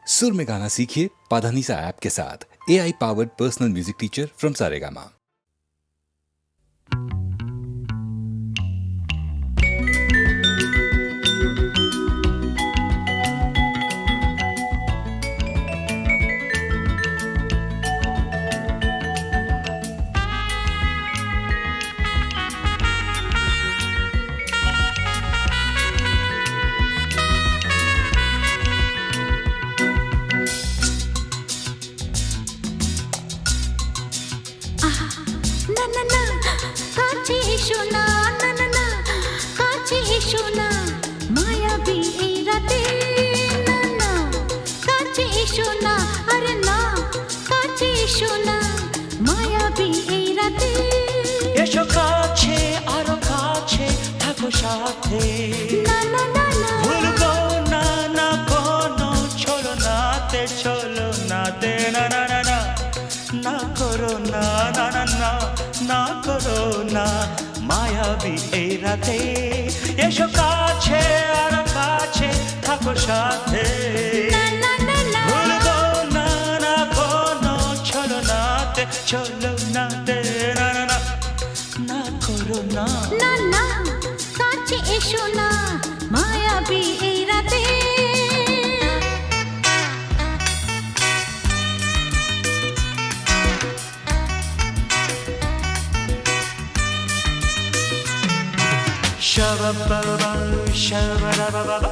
सुर में गाना सीखिए पाधानीसा ऐप के साथ। AI powered personal music teacher from Saregama. এসো কাছে আরো কাছে থাকো সাথে ভুলবো না না কোনো চলো নাতে না না না না না করো না না না না না করো না মায়াবী এই রাতে এসো কাছে আরো কাছে থাকো সাথে ভুলবো না না কোনো চলো নাতে না না না না করো না না না কাছে এসো না মায়াবী এই রাতে Shabba-ba-ba, shabba-ba-ba-ba.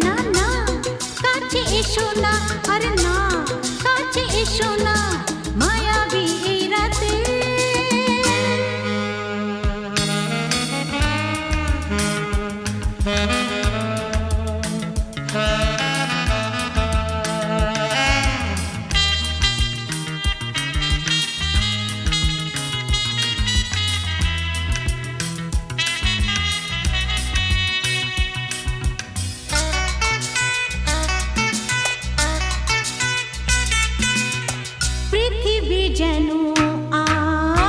না না কাছে এসো না আরে না কাছে এসো না মায়াবী এই রাতে যেন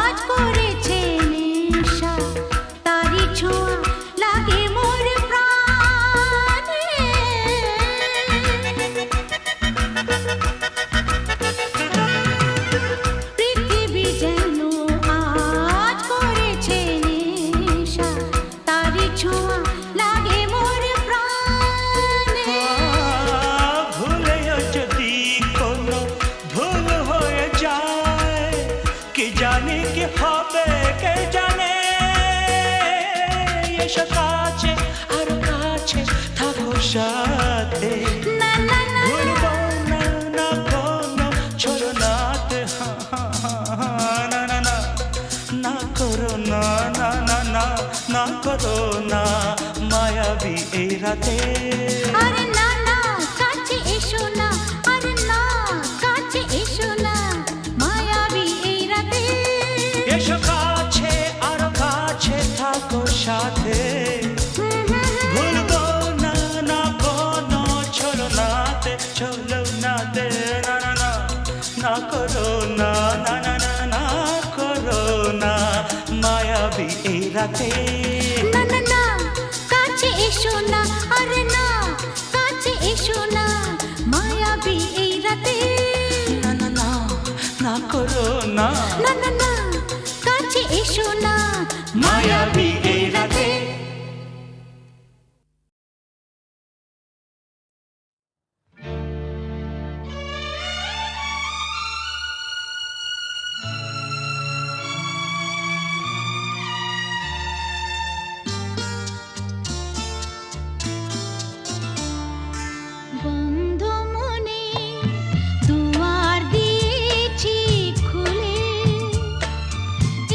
আজ করেছে নেশা তারি ছোঁয়া লাগে মোর প্রাণে পৃথিবী যেন আজ করেছে নেশা তারি ছোঁয়া লাগে মোর প্রাণে ভুলেও যদি কোনো ভুল হয়ে যায় কি জানি কি হবে কে জানে এসো কাছে আরো কাছে থাকো সাথে ভুলবো না না কোনো চলো নাতে না না না না করো না না না না না করো না মায়াবী এই রাতে আরে না না কাছে এসো না আরে না কাছে এসো না মায়াবী এই রাতে এসো কাছে আরো কাছে থাকো সাথে ভুলবো না না কোনো চলো নাতে না না না না করো না না না না না করো না মায়াবী এই রাতে না না না কাছে এসো না আরে না কাছে এসো না মায়াবী এই রাতে না না না করো না, না না না কাছে এসো না, মায়াবী এই রাতে। বন্ধ মনে দুয়ার দিয়েছি খুলে,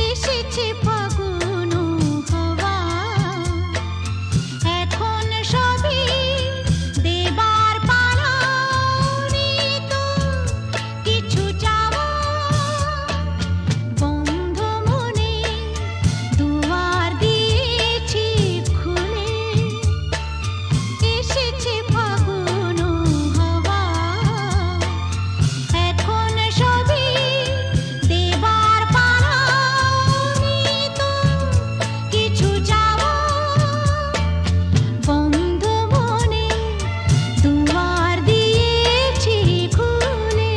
এসেছে ফাগুন হাওয়া, এখন সবই দেবার পালা, তো কিছু চাওয়া। বন্ধ মনে দুয়ার দিয়েছি খুলে, এসেছে ফাগুন হাওয়া, এখন সবই দেবার পালা, তো কিছু চাওয়া। বন্ধ মনে দুয়ার দিয়েছি খুলে।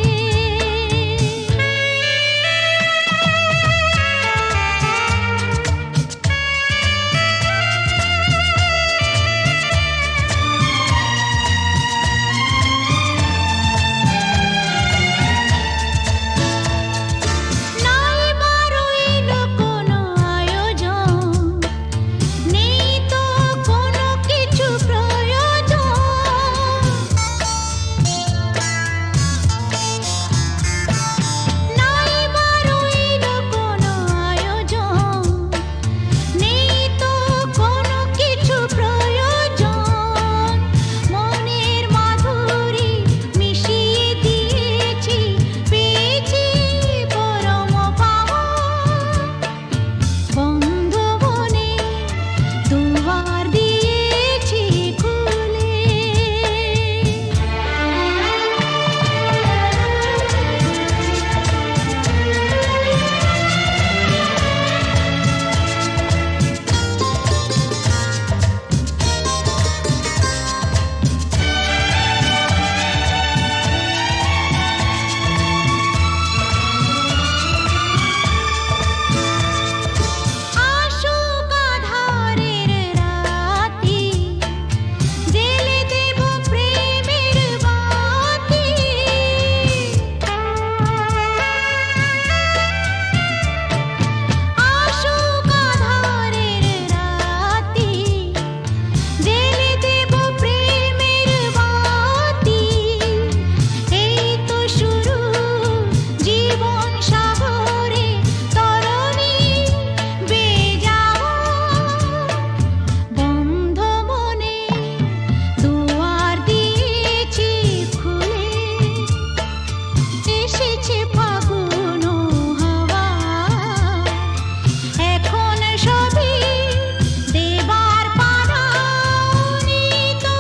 নাই বারইল কোনো আয়োজন, নেই তো কোনো কিছু প্রয়োজন। নাই বারইল কোনো আয়োজন, নেই তো কোনো কিছু প্রয়োজন। মনের মাধুরী মিশিয়ে দিয়েছি, পেয়েছি পরম পাওয়া। বন্ধ মনে দুয়ার দিয়েছি খুলে। আসুক আধারের রাতি, জেলে দেব প্রেমের বাতি। আসুক আধারের রাতি, জেলে দেব প্রেমের বাতি। এই তো শুরু জীবন সাগরে তরণী বেয়ে যাওয়া। বন্ধ মনে দুয়ার দিয়েছি খুলে, এসেছে ফাগুন হাওয়া, এখন সবই দেবার পালা, তো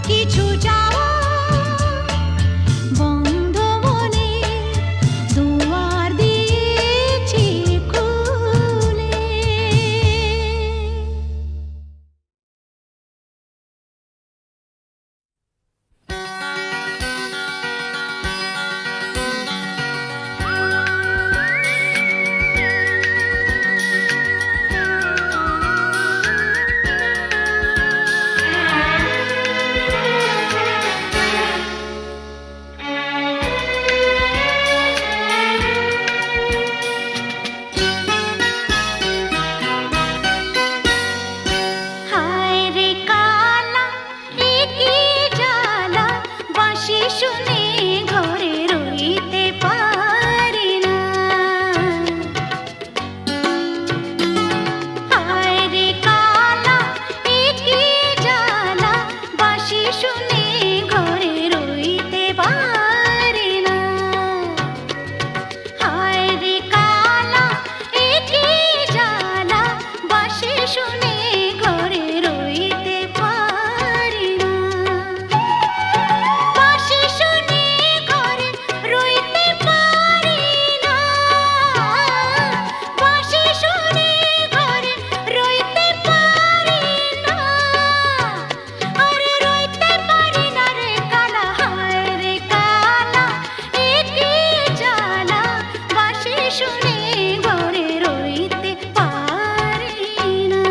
কিছু চাওয়া। বন্ধ মনে দুয়ার দিয়েছি খুলে। শুনে ঘরে রইতে পারি না।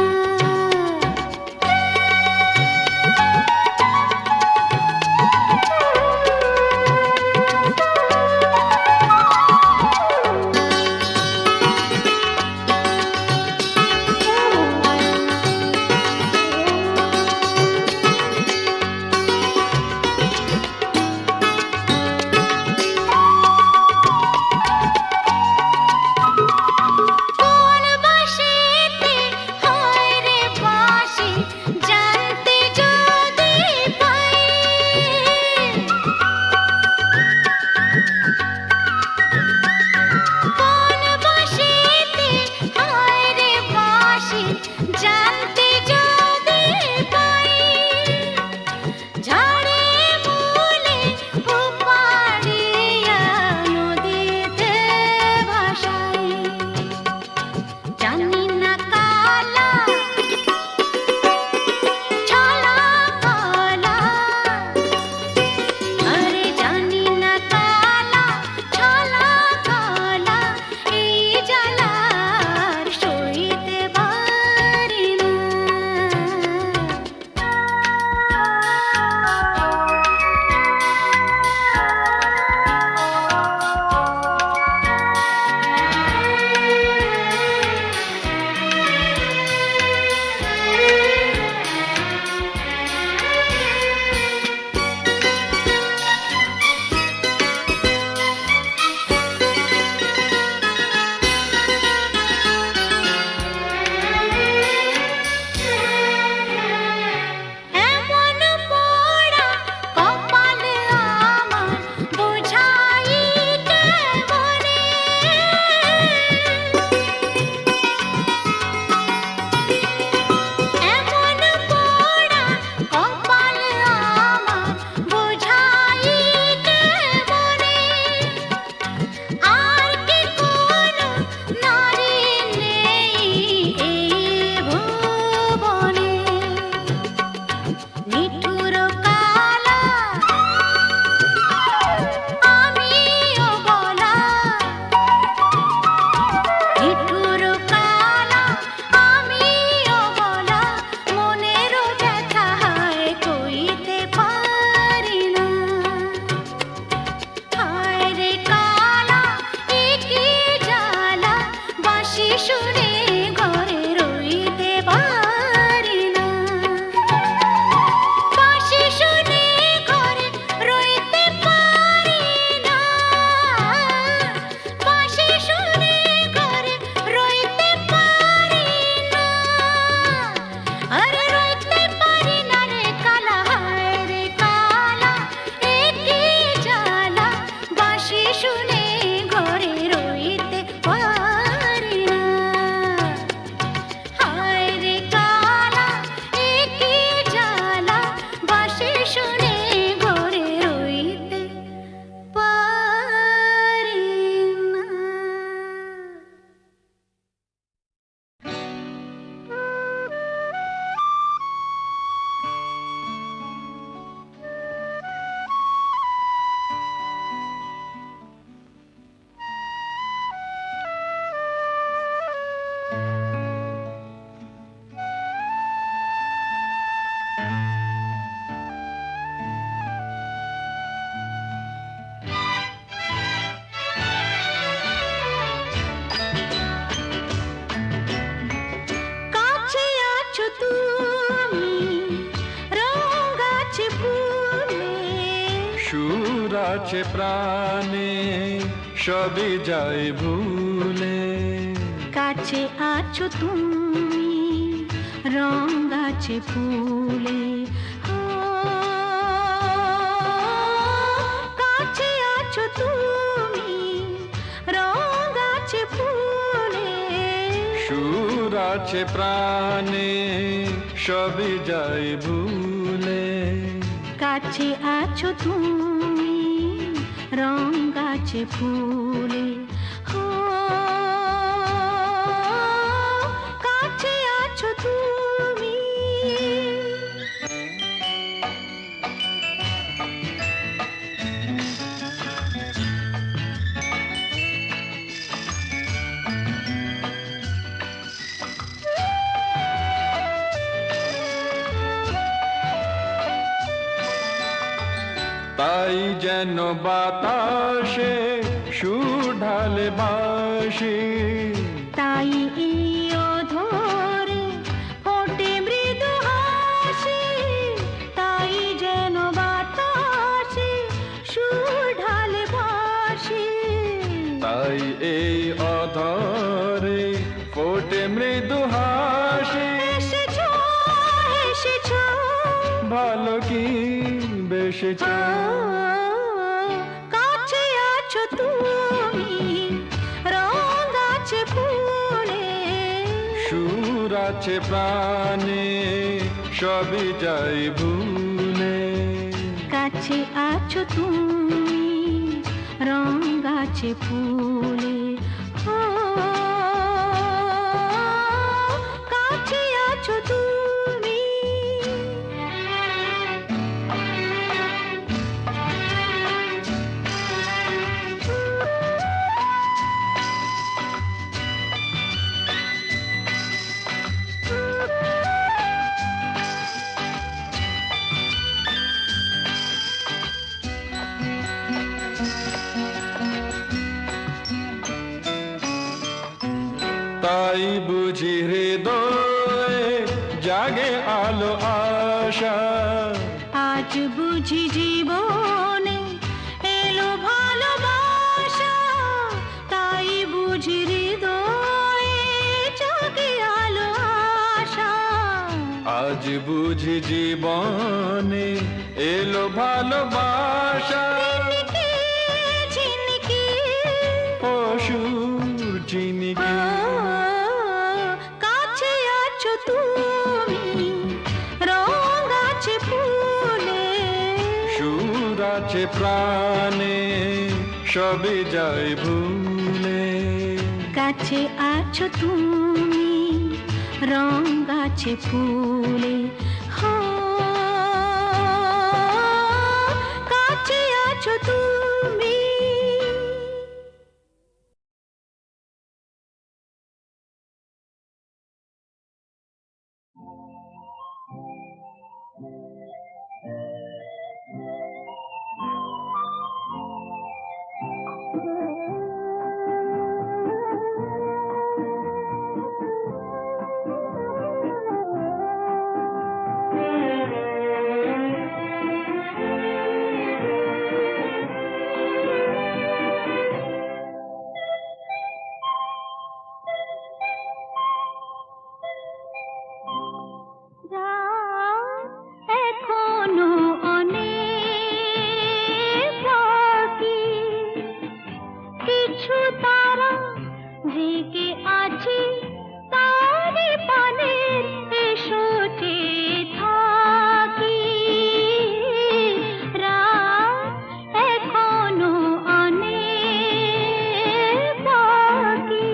কোন বাঁশিতে হয় রে বাঁশি জানতে যদি পাই, কোন বাঁশিতে হয় রে বাঁশি জানতে যদি পাই, ঝাড়ে মূলে উপাড়িয়া নদীতে ভাসাই, জানি না কালা ছলা কলা, আরে জানি না কালা ছলা কলা, এই জ্বালার সইতে পারি না। এমন পোড়া কপাল আমার বোঝাই কেমনে, এমন পোড়া কপাল আমার বোঝাই কেমনে, আর কি কোনো নারী নেই এই ভুবনে, নিঠুর কালা আমিও বলা, নিঠুর কালা আমিও বলা, মনের ব্যথায় কইতে পারি না। হায় রে কালা এ কি জ্বালা, বাঁশি শুনে ঘরে রইতে পারি না। বাঁশি শুনে ঘরে রইতে পারি না, বাঁশি শুনে ঘরে রইতে পারি না, আরে রইতে পারি না রে কালা, হায় রে কালা এ কি জ্বালা, বাঁশি শুনে ঘরে রইতে পারি না। হায় রে কালা এ কি জ্বালা, বাঁশি শুনে ঘরে রইতে পারি না। কাছে আছো তুমি রঙ আছে ফুলে, সুর আছে প্রাণে সবই যায় ভুলে, কাছে আছো তুমি রঙ আছে ফুলে, ও, কাছে আছো তুমি রঙ আছে ফুলে, সুর আছে প্রাণে সবই যায় ভুলে, কাছে আছো তুমি রঙ আছে ফুলে, ও, কাছে আছো তুমি। যেন বাতাসে সুর ঢালে বাঁশি, তাই এই অধরে ফোটে মৃদু হাসি, তাই যেন বাতাসে সুর ঢালে বাঁশি। তাই এই অধরে ফোটে মৃদু হাসি। এসেছো এসেছো ভালো কি বেসেছো, কাছে আছো তুমি, রঙ আছে ফুলে, সুর আছে প্রাণে সবই যাই ভুলে। কাছে আছো তুমি, রঙ আছে ফুলে, ও কাছে আছো তুমি। তাই বুঝি হৃদয়ে জাগে আলো আশা, আজ বুঝি জীবনে এলো ভালোবাসা, তাই বুঝি হৃদয়ে জাগে আলো আশা। আজ বুঝি জীবনে এলো ভালোবাসা। ঝিনিকি ঝিনিকি অসুর চিনিকি, কাছে আছো তুমি, রঙ আছে ফুলে, সুর আছে প্রাণে সবই যায় ভুলে। কাছে আছো তুমি, রঙ আছে ফুলে, হো কাছে আছো তুমি। এখনো অনেক বাকি, কিছু তারা জেগে আছে তারে পানে, এসো চেয়ে থাকি। রাত এখনো অনেক বাকি,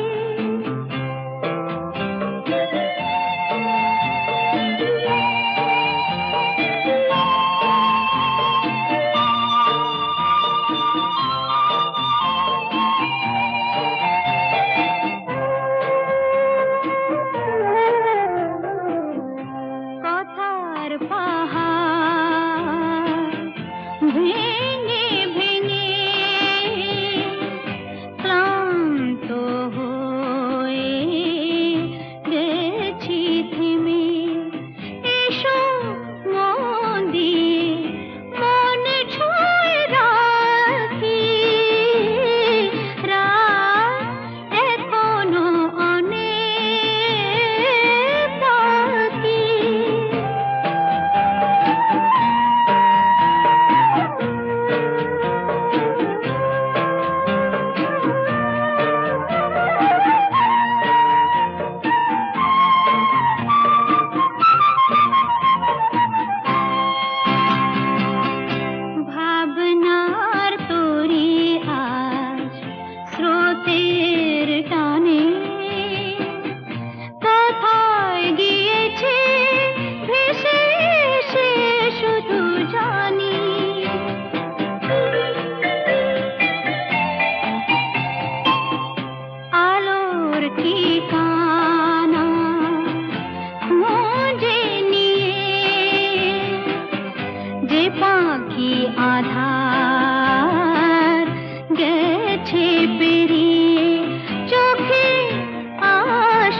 গেছে পেরিয়ে চোখে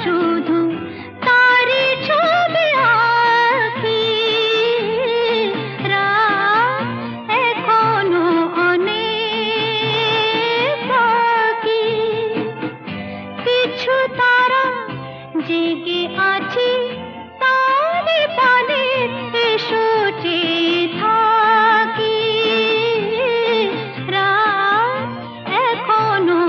শুধু তারি ছবি আঁকি রাত এখনো অনেক বাকি কিছু তারা জেগে আছে তারে পানে এসো চেয়ে থাকি রাত এখনো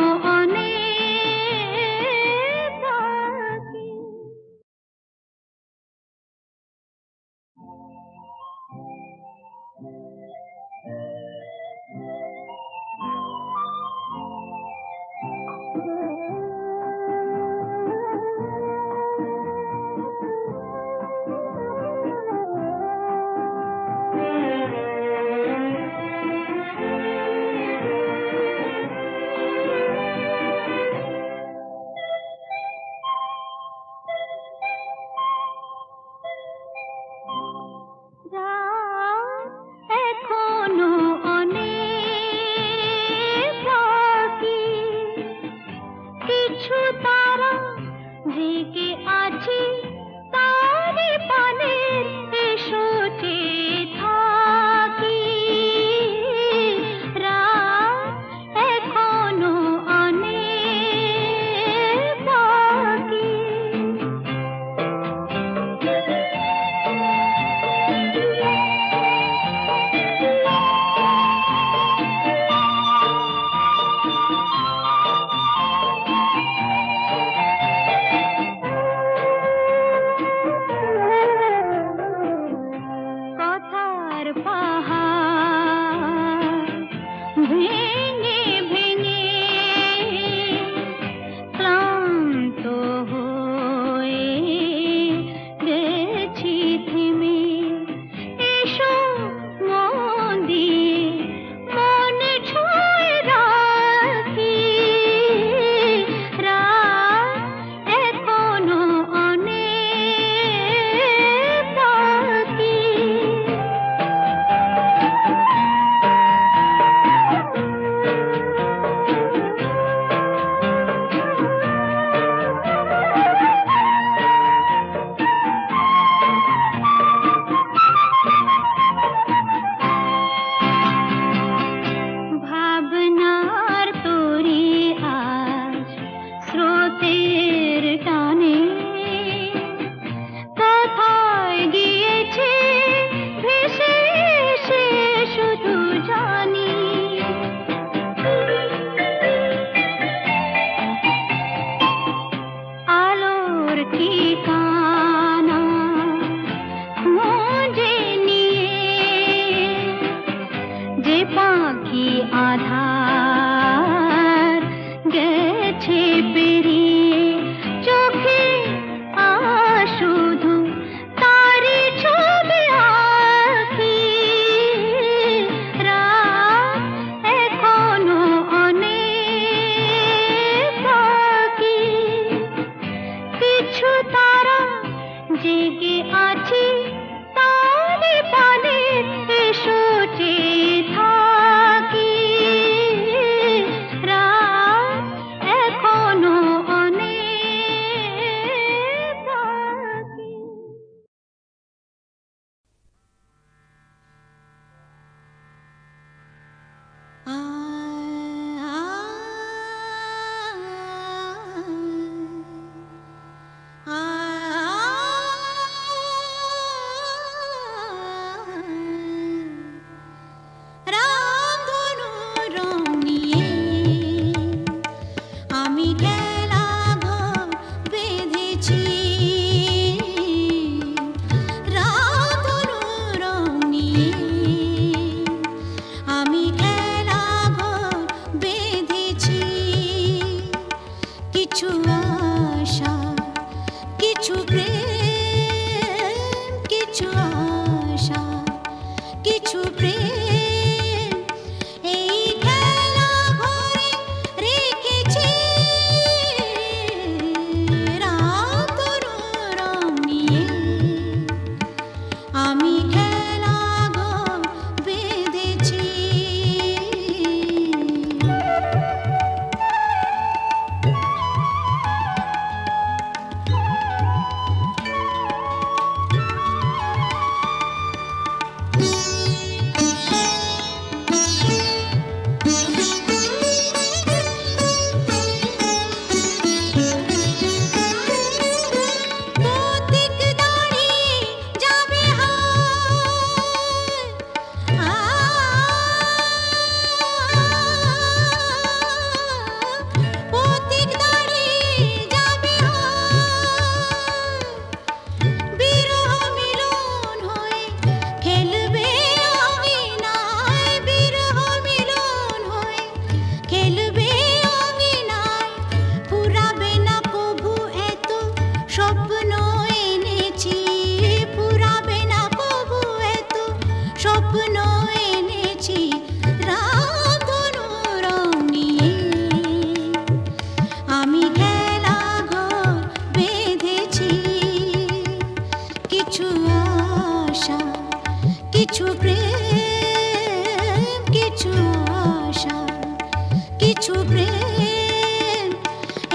প্রেম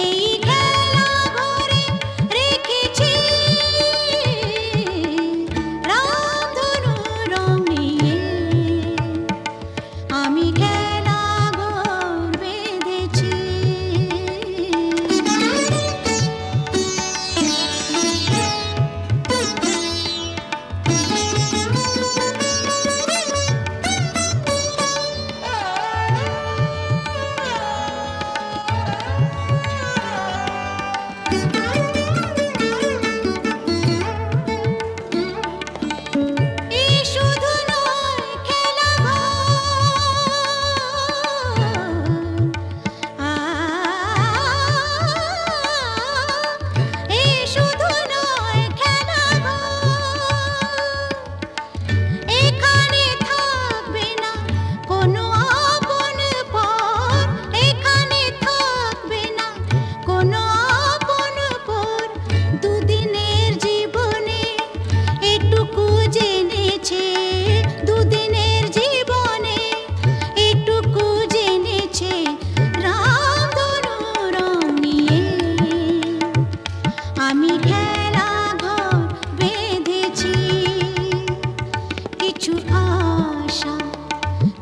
এই খেলা ঘরে রেখেছি রামধনু রং নিয়ে আমি খেলা ঘর বেঁধেছি। এই শুধু নয় খেলা এই শুধু নয় খেলা এখানে থাকবে না কোনো আপন পর, এখানে থাকবে না কোনো আপন পর। দুদিনের জীবনে এটুকু জেনেছে, দুদিনের জীবনে এটুকু জেনেছে রামধনু রং নিয়ে আমি খেলা ঘর বেঁধেছি। কিছু আশা,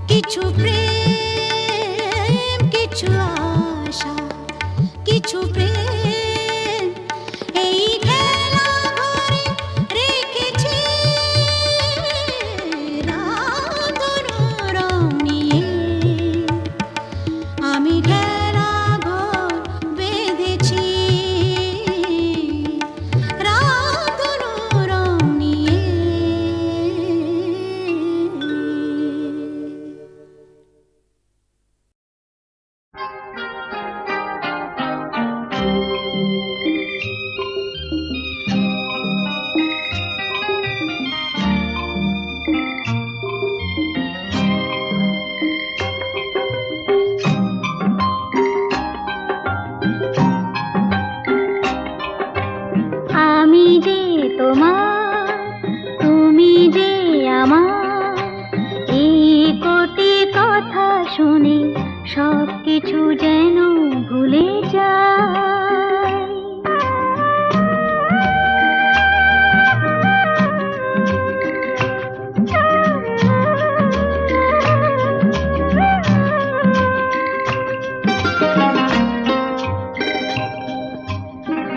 কিছু প্রেম, কিছু আশা, কিছু প্রেম এই খেলা ঘরে রেখেছি রামধনু রং নিয়ে আমি খেলা ঘর বেঁধেছি রামধনু রং নিয়ে। আমি যে তোমার, তুমি যে আমার, এই কোটি কথা শুনে সব কিছু যেন ভুলে যাই।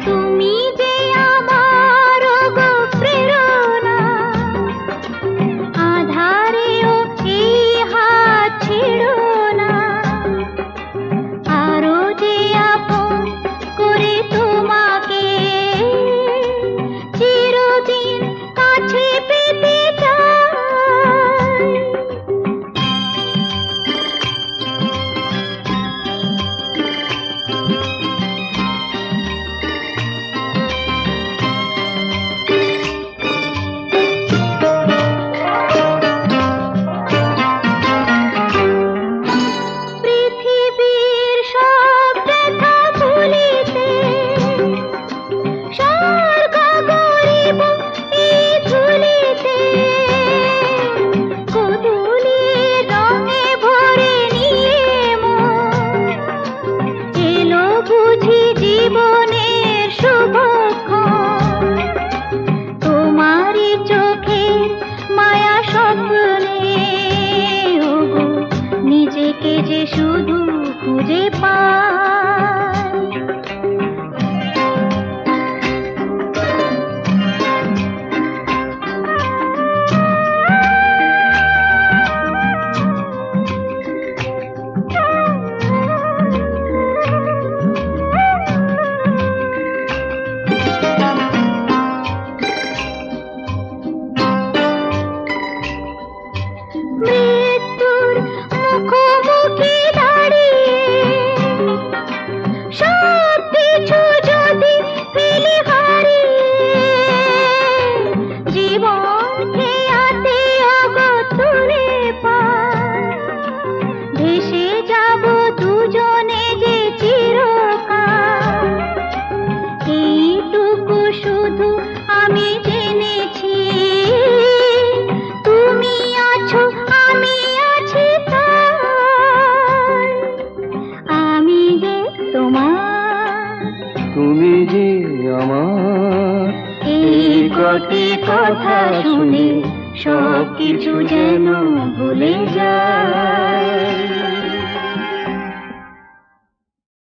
তুমি যে আমার গো প্রেরণা, আধারেও এই হাত ছেড়ো না, আরো যে আপন করে তোমাকে চিরদিন কাছে পেতে চাই। পৃথিবীর সব ব্যথা ভুলিতে স্বর্গ গরিব এই ধুলিতে, গোধূলির রঙে ভরে নিয়ে মন এলো বুঝি জীবনের শুভক্ষণ। তোমারই চোখের মায়া স্বপ্নে ওগো নিজেকে যে শুধু খুঁজে পাই। মৃত্যুর মুখোমুখি দাঁড়িয়ে আমার এই কটি কথা শুনে সব কিছু যেন ভুলে যায়।